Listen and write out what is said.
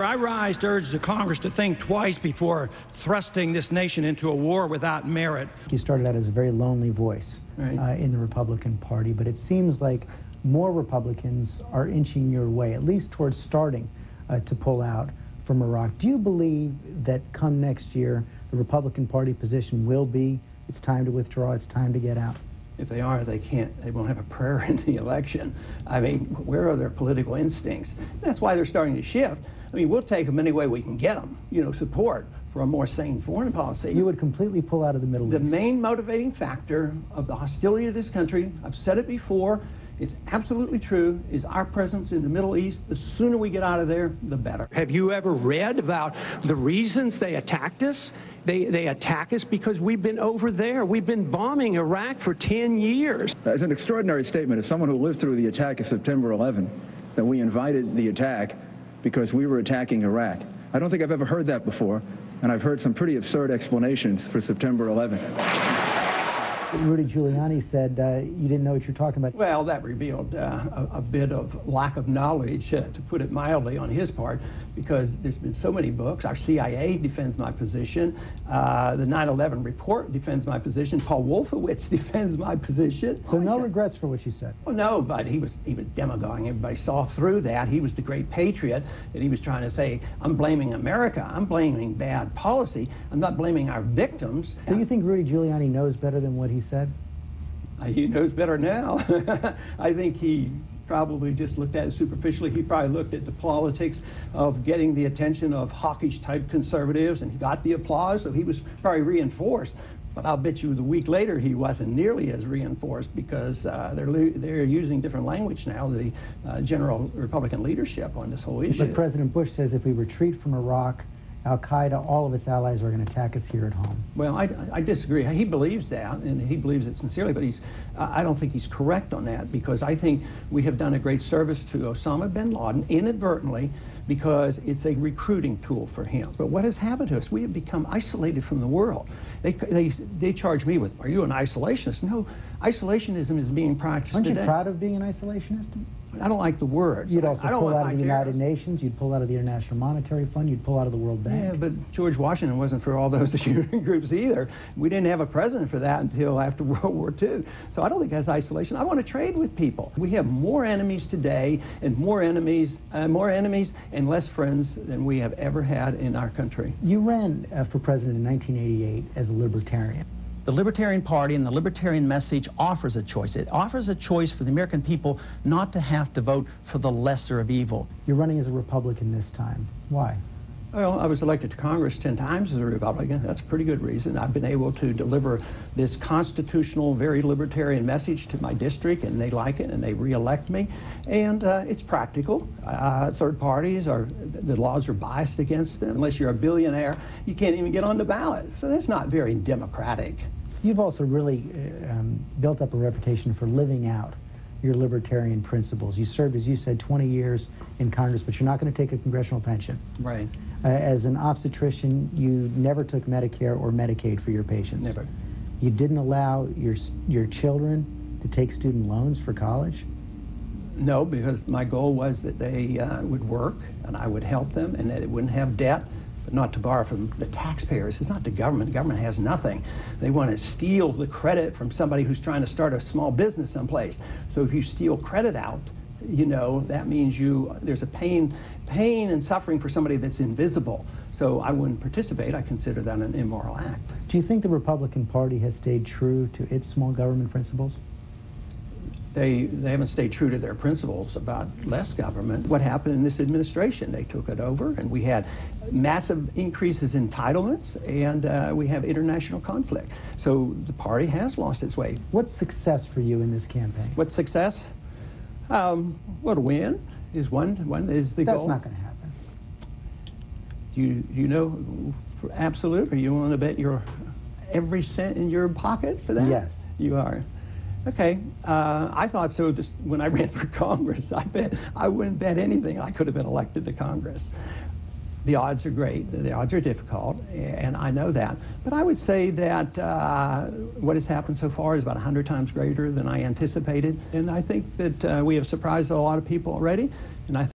I rise to urge the Congress to think twice before thrusting this nation into a war without merit. You started out as a very lonely voice in the Republican Party, but it seems like more Republicans are inching your way, at least towards starting to pull out from Iraq. Do you believe that come next year, the Republican Party position will be, it's time to withdraw, it's time to get out? If they are, they won't have a prayer in the election. I mean, where are their political instincts? That's why they're starting to shift. I mean, we'll take them any way we can get them, support for a more sane foreign policy. You would completely pull out of the Middle East. The main motivating factor of the hostility of this country, I've said it before, it's absolutely true, is our presence in the Middle East. The sooner we get out of there, the better. Have you ever read about the reasons they attacked us? They attack us because we've been over there. We've been bombing Iraq for 10 years. It's an extraordinary statement of someone who lived through the attack of September 11, that we invited the attack because we were attacking Iraq. I don't think I've ever heard that before, and I've heard some pretty absurd explanations for September 11. Rudy Giuliani said you didn't know what you're talking about. Well, that revealed a bit of lack of knowledge, to put it mildly, on his part, because there's been so many books. Our CIA defends my position. The 9/11 report defends my position. Paul Wolfowitz defends my position. So no regrets for what you said? Well, no, but he was demagoguing. Everybody saw through that. He was the great patriot, and he was trying to say, I'm blaming America. I'm blaming bad policy. I'm not blaming our victims. So you think Rudy Giuliani knows better than what he said? He knows better now. I think he probably just looked at it superficially. He probably looked at the politics of getting the attention of hawkish-type conservatives, and he got the applause, so he was probably reinforced. But I'll bet you the week later he wasn't nearly as reinforced, because they're using different language now, the general Republican leadership, on this whole issue. But President Bush says if we retreat from Iraq, Al-Qaeda, all of its allies are going to attack us here at home. Well, I disagree. He believes that, and he believes it sincerely, but I don't think he's correct on that, because I think we have done a great service to Osama bin Laden inadvertently, because it's a recruiting tool for him. But what has happened to us? We have become isolated from the world. They charge me with, are you an isolationist? No, isolationism is being practiced today. Aren't you proud of being an isolationist? I don't like the words. You'd also pull out of the United Nations, you'd pull out of the International Monetary Fund, you'd pull out of the World Bank. Yeah, but George Washington wasn't for all those groups either. We didn't have a president for that until after World War II. So I don't think that's isolation. I want to trade with people. We have more enemies today, and more enemies and less friends than we have ever had in our country. You ran for president in 1988 as a libertarian. The Libertarian Party and the Libertarian message offers a choice. It offers a choice for the American people not to have to vote for the lesser of evil. You're running as a Republican this time. Why? Well, I was elected to Congress 10 times as a Republican. That's a pretty good reason. I've been able to deliver this constitutional, very libertarian message to my district, and they like it, and they re-elect me. And it's practical. Third parties, the laws are biased against them. Unless you're a billionaire, you can't even get on the ballot. So that's not very democratic. You've also really built up a reputation for living out your libertarian principles. You served, as you said, 20 years in Congress, but you're not going to take a congressional pension. Right. As an obstetrician, you never took Medicare or Medicaid for your patients. Never. You didn't allow your children to take student loans for college? No, because my goal was that they would work, and I would help them, and that it wouldn't have debt, but not to borrow from the taxpayers. It's not the government. The government has nothing. They want to steal the credit from somebody who's trying to start a small business someplace. So if you steal credit out, that means there's a pain and suffering for somebody that's invisible. So I wouldn't participate. I consider that an immoral act. Do you think the Republican Party has stayed true to its small government principles? They haven't stayed true to their principles about less government. What happened in this administration? They took it over, and we had massive increases in entitlements, and we have international conflict. So the party has lost its way. What's success for you in this campaign? What's success? Well, to win is one is the goal. That's not going to happen. You know for absolute, or you want to bet your every cent in your pocket for that? Yes. You are. Okay, I thought so just when I ran for Congress. I wouldn't bet anything I could have been elected to Congress. The odds are great, the odds are difficult, and I know that. But I would say that what has happened so far is about 100 times greater than I anticipated. And I think that we have surprised a lot of people already, and I think